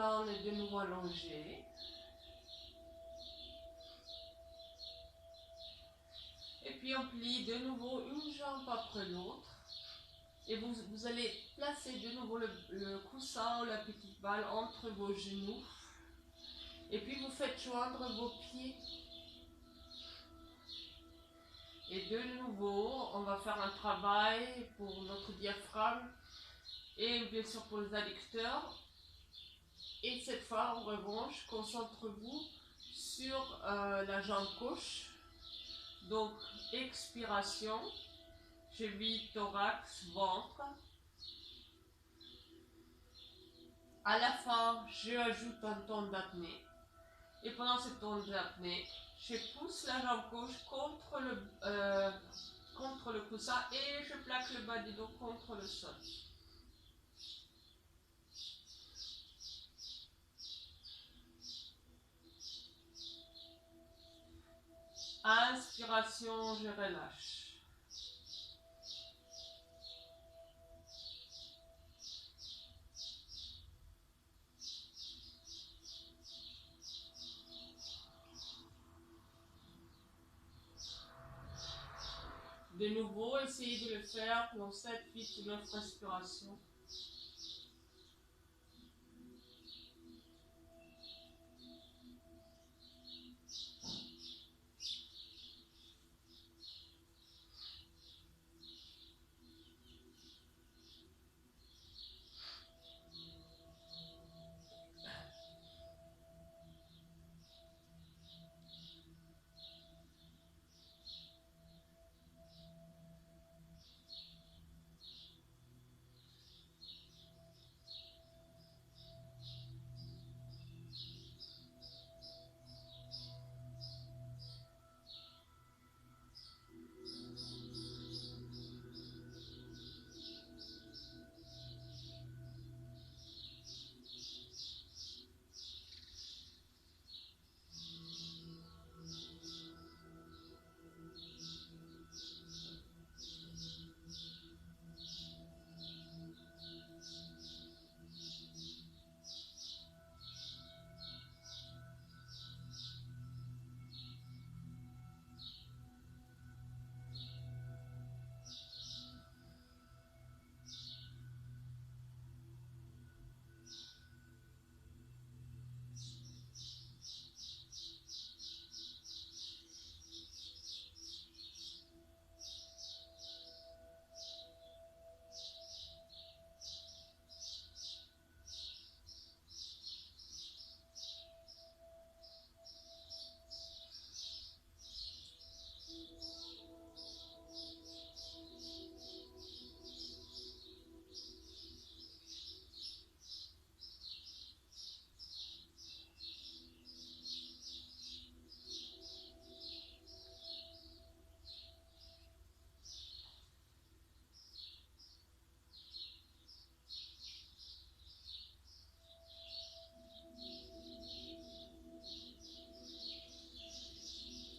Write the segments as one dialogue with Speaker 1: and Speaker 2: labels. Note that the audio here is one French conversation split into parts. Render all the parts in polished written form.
Speaker 1: là, on est de nouveau allongé. Et puis on plie de nouveau une jambe après l'autre. Et vous allez placer de nouveau le coussin ou la petite balle entre vos genoux. Et puis vous faites joindre vos pieds. Et de nouveau, on va faire un travail pour notre diaphragme et bien sûr pour les adducteurs. Et cette fois, en revanche, concentrez-vous sur la jambe gauche. Donc, expiration, cheville, thorax, ventre. À la fin, je ajoute un temps d'apnée. Et pendant ce temps d'apnée, je pousse la jambe gauche contre le coussin et je plaque le bas du dos contre le sol. Inspiration, je relâche. De nouveau, essayez de le faire pour 7, 8 ou 9 respirations.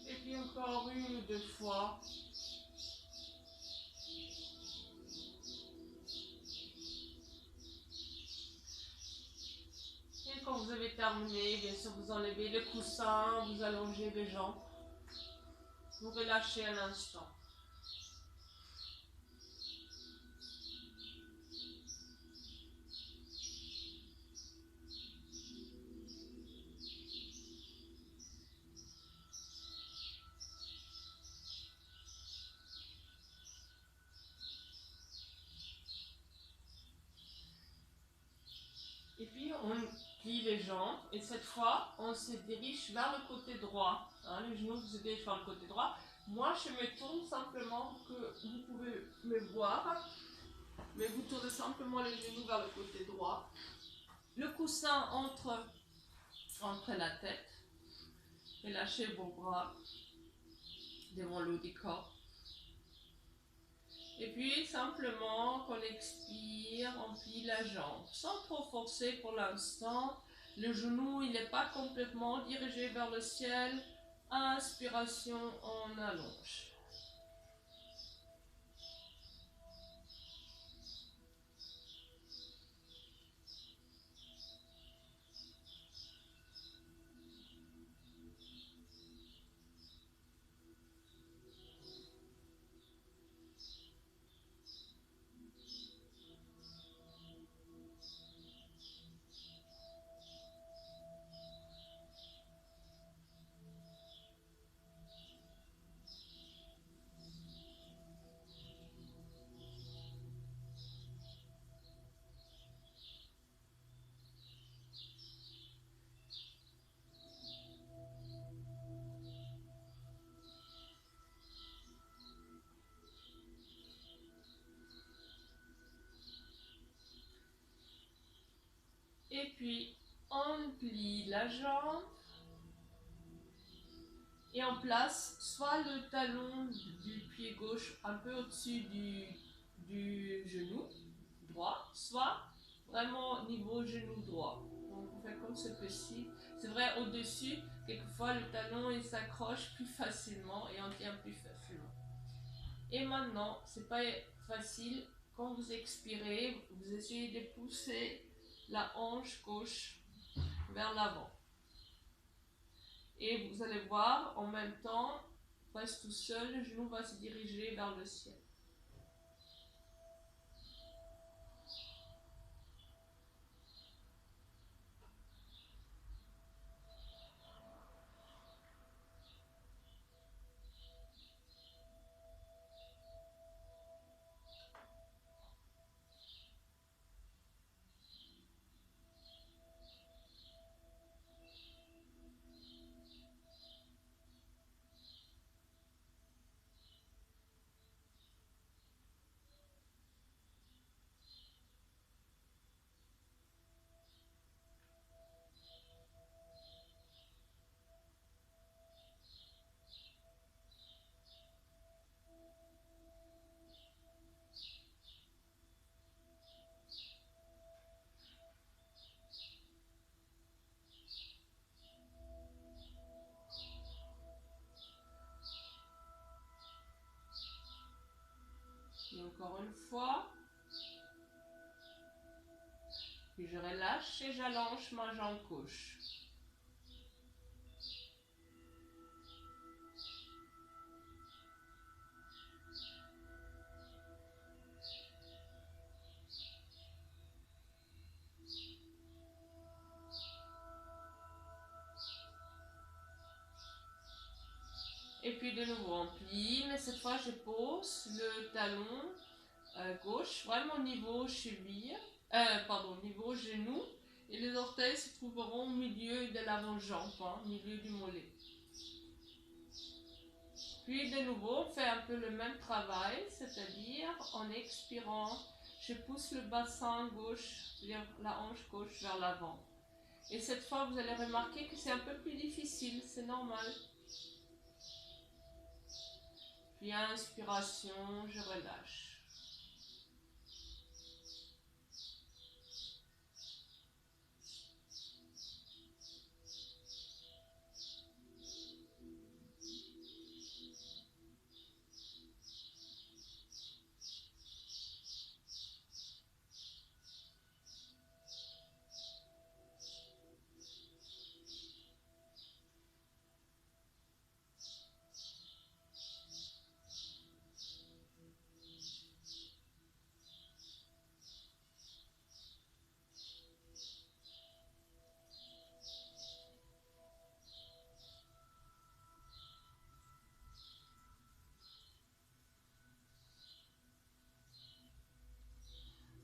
Speaker 1: Et puis encore une ou deux fois. Et quand vous avez terminé, bien sûr, vous enlevez le coussin, vous allongez les jambes. Vous relâchez un instant. Et puis on plie les jambes et cette fois on se dirige vers le côté droit. Hein, les genoux se dirigent vers le côté droit. Moi je me tourne simplement, que vous pouvez me voir, mais vous tournez simplement les genoux vers le côté droit. Le coussin entre la tête. Relâchez vos bras devant le haut du corps. Et puis simplement, qu'on expire, on plie la jambe. Sans trop forcer pour l'instant. Le genou, il n'est pas complètement dirigé vers le ciel. Inspiration, on allonge. Et puis, on plie la jambe. Et on place soit le talon du pied gauche un peu au-dessus du genou droit, soit vraiment niveau genou droit. Donc on fait comme ceci. C'est vrai, au-dessus, quelquefois le talon il s'accroche plus facilement et on tient plus facilement. Et maintenant, c'est pas facile, quand vous expirez, vous essayez de pousser la hanche gauche vers l'avant. Et vous allez voir, en même temps, presque tout seul, le genou va se diriger vers le ciel. Et encore une fois. Puis je relâche et j'allonge ma jambe gauche. Et puis de nouveau on plie, mais cette fois je pose le talon gauche vraiment niveau cheville, niveau genou, et les orteils se trouveront au milieu de l'avant-jambe, au milieu du mollet. Puis de nouveau on fait un peu le même travail, c'est-à-dire en expirant, je pousse le bassin gauche, la hanche gauche vers l'avant. Et cette fois vous allez remarquer que c'est un peu plus difficile, c'est normal. Puis inspiration, je relâche.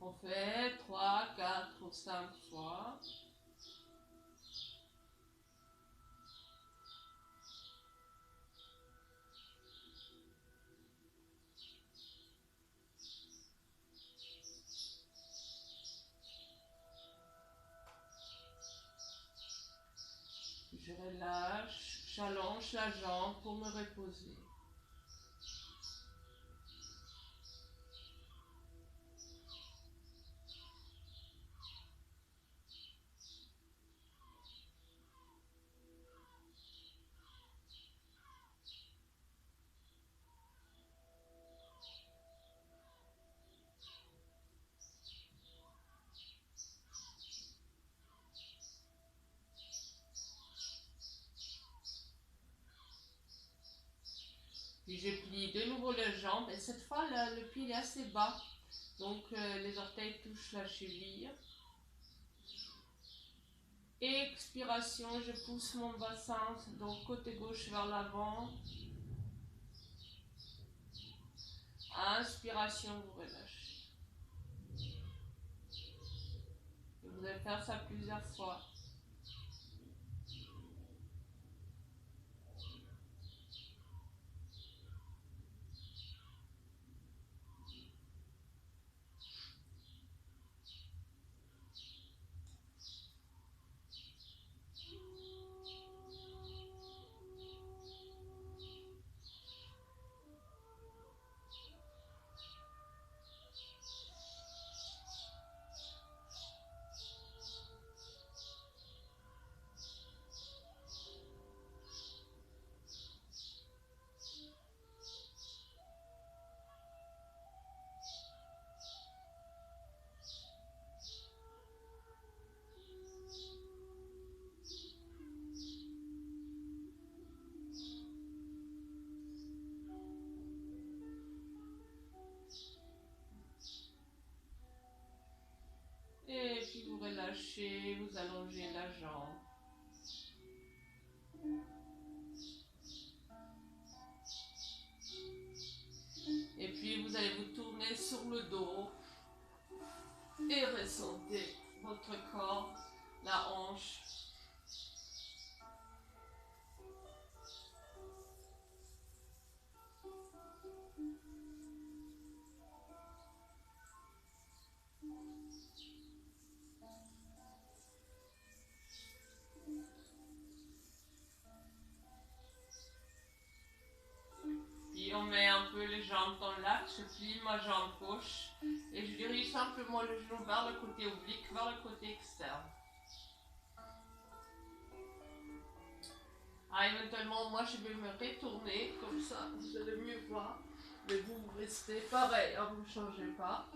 Speaker 1: On fait 3, 4 ou 5 fois. Je relâche, j'allonge la jambe pour me reposer. Puis je plie de nouveau les jambes et cette fois le pied est assez bas. Donc les orteils touchent la cheville. Expiration, je pousse mon bassin donc côté gauche vers l'avant. Inspiration, vous relâchez. Et vous allez faire ça plusieurs fois. relâchez, vous allongez la jambe. Et puis vous allez vous tourner sur le dos et ressentez votre corps, la hanche. Puis on met un peu les jambes dans l'axe, je plie ma jambe gauche et je dirige simplement le genou vers le côté oblique, vers le côté externe. Éventuellement, moi je vais me retourner, comme ça vous allez mieux voir. Mais vous restez pareil, hein, vous ne changez pas.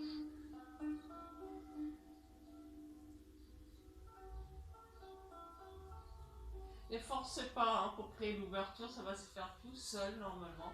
Speaker 1: Ne forcez pas hein, pour créer l'ouverture, ça va se faire tout seul normalement.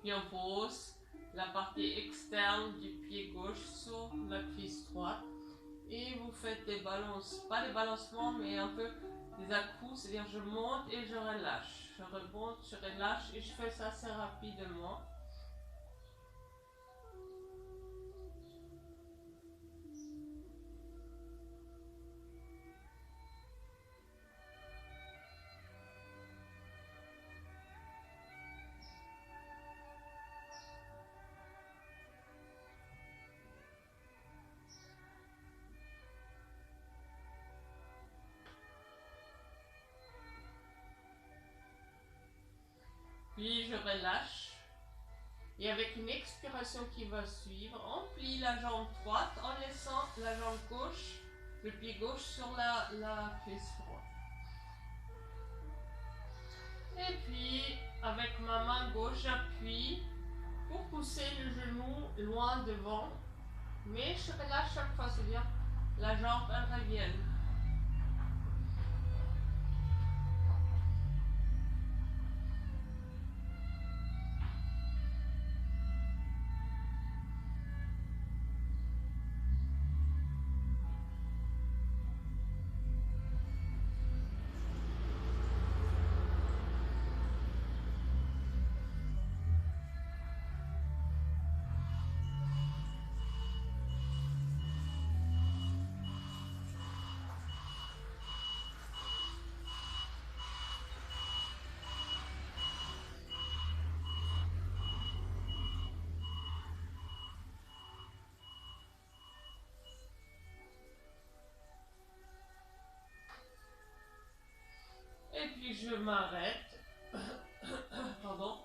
Speaker 1: Puis on pose la partie externe du pied gauche sur la cuisse droite et vous faites des balances, pas des balancements mais un peu des à-coups, c'est-à-dire je monte et je relâche, je remonte, je relâche et je fais ça assez rapidement. Puis je relâche. Et avec une expiration qui va suivre, on plie la jambe droite en laissant la jambe gauche, le pied gauche sur la cuisse droite. Et puis, avec ma main gauche, j'appuie pour pousser le genou loin devant. Mais je relâche chaque fois, c'est-à-dire la jambe, elle revient. Et puis je m'arrête. Pardon.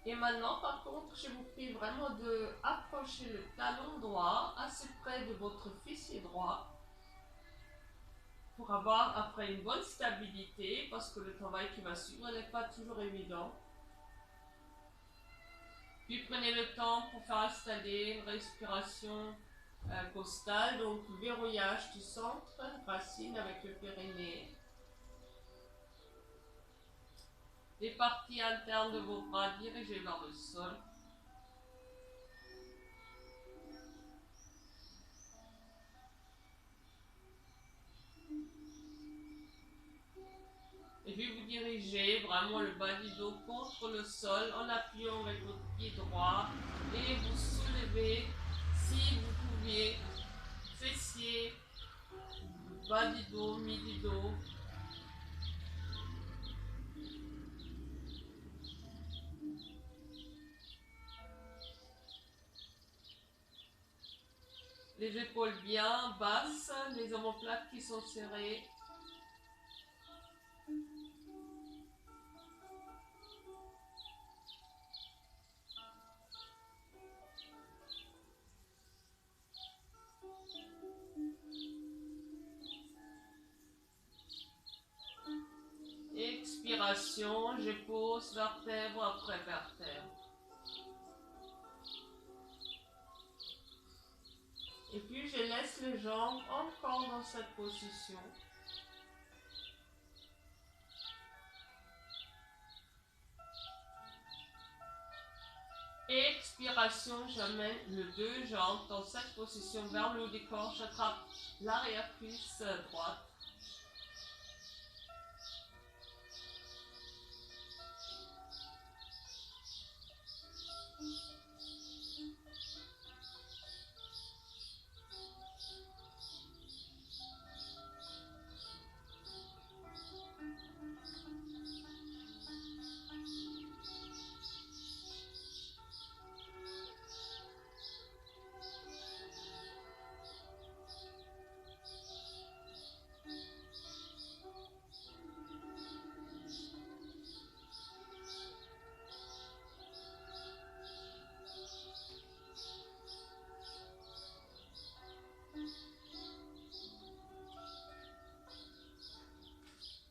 Speaker 1: Et maintenant, par contre, je vous prie vraiment de approcher le talon droit assez près de votre fessier droit pour avoir après une bonne stabilité parce que le travail qui va suivre n'est pas toujours évident. Puis prenez le temps pour faire installer une respiration costale, donc verrouillage du centre, racine avec le périnée. Les parties internes de vos bras dirigées vers le sol. dirigez vraiment le bas du dos contre le sol en appuyant avec votre pied droit et vous soulevez si vous pouviez, fessiers, bas du dos, mi du dos. Les épaules bien basses, les omoplates qui sont serrées. Expiration, je pose vertèbre après vertèbre. Et puis je laisse les jambes encore dans cette position. Expiration, j'amène les deux jambes dans cette position vers le haut du corps. J'attrape l'arrière-cuisse droite.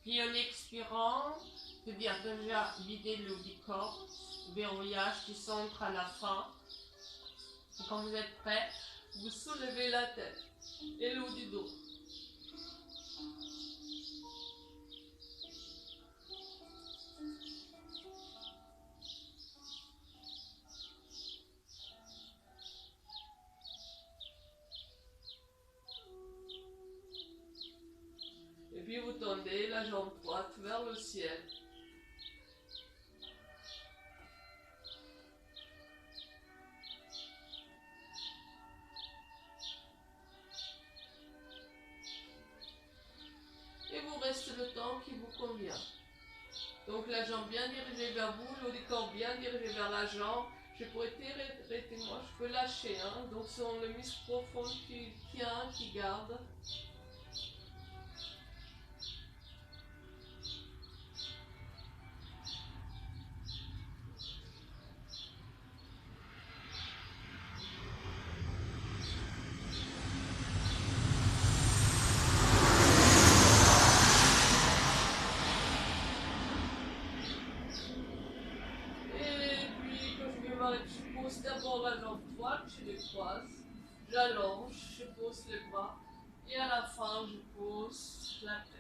Speaker 1: Puis en expirant, c'est bien déjà vider le haut du corps, verrouillage qui s'ancre à la fin. Et quand vous êtes prêt, vous soulevez la tête et le haut du dos. Et puis vous tendez la jambe droite vers le ciel. Et vous restez le temps qui vous convient. Donc la jambe bien dirigée vers vous, le haut du corps bien dirigé vers la jambe. Je peux étirer, moi je peux lâcher. Donc ce sont les muscles profonds qui tiennent, qui gardent. Je pose d'abord la jambe droite, je les croise, j'allonge, je pose les bras et à la fin je pose la tête.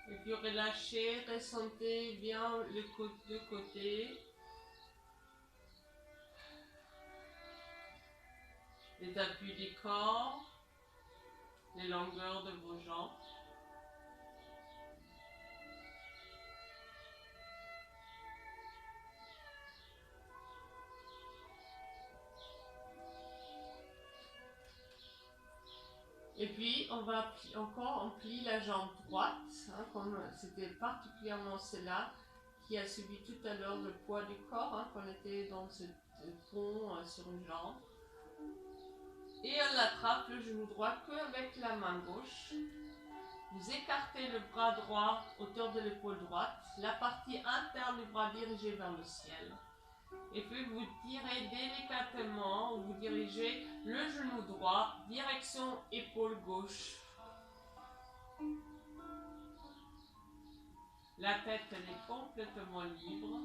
Speaker 1: Et puis relâchez, ressentez bien le deux côtés. Les appuis du corps, les longueurs de vos jambes. Et puis, on va encore, on plie la jambe droite, comme c'était particulièrement celle-là qui a subi tout à l'heure le poids du corps, qu'on était dans ce pont sur une jambe. Et on attrape le genou droit qu'avec la main gauche. Vous écartez le bras droit, hauteur de l'épaule droite, la partie interne du bras dirigée vers le ciel. Et puis vous tirez délicatement, vous dirigez le genou droit, direction épaule gauche. La tête, elle est complètement libre.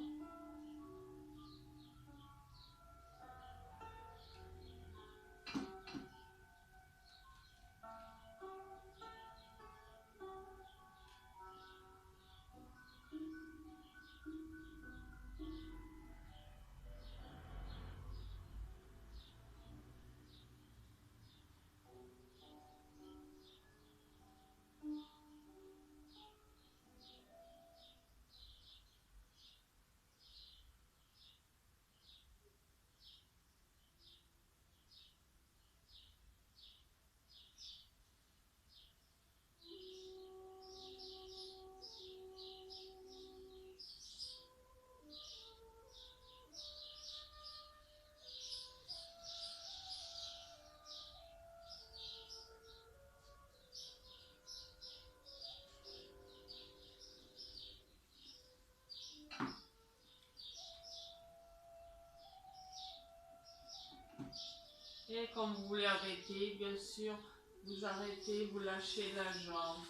Speaker 1: Et quand vous voulez arrêter, bien sûr, vous arrêtez, vous lâchez la jambe.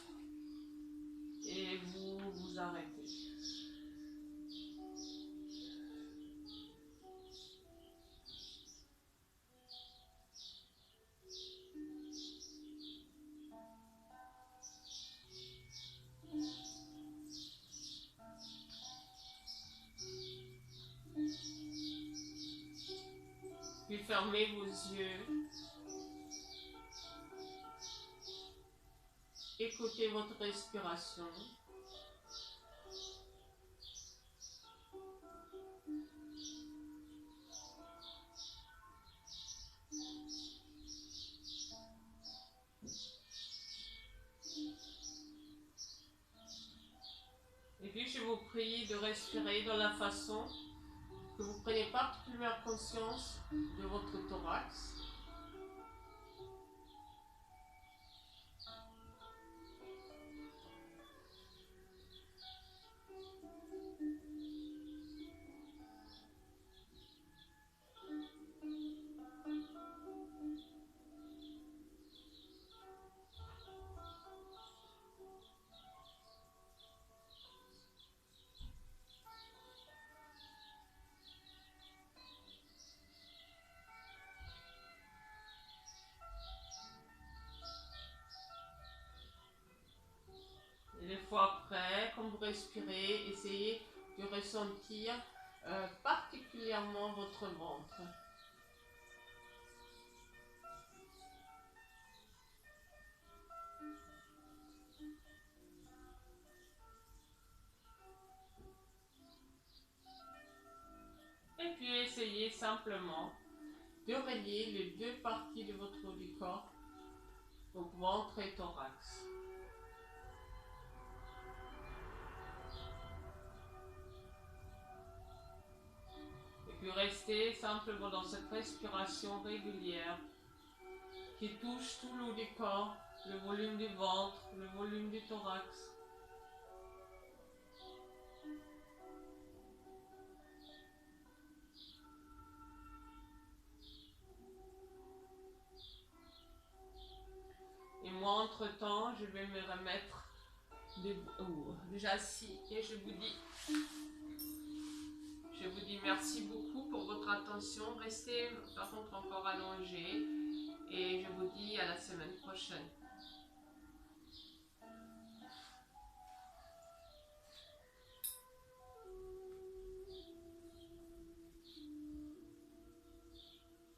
Speaker 1: Et vous arrêtez. Puis fermez vos yeux. Écoutez votre respiration. Et puis je vous prie de respirer dans la façon que vous preniez particulièrement conscience de votre thorax. Et les fois après, quand vous respirez, essayez de ressentir particulièrement votre ventre. Et puis essayez simplement de relier les deux parties de votre haut du corps, donc ventre et thorax. Et puis restez simplement dans cette respiration régulière qui touche tout le haut du corps, le volume du ventre, le volume du thorax. Et moi, entre-temps, je vais me remettre déjà assis et je vous dis merci beaucoup pour votre attention. Restez par contre encore allongé et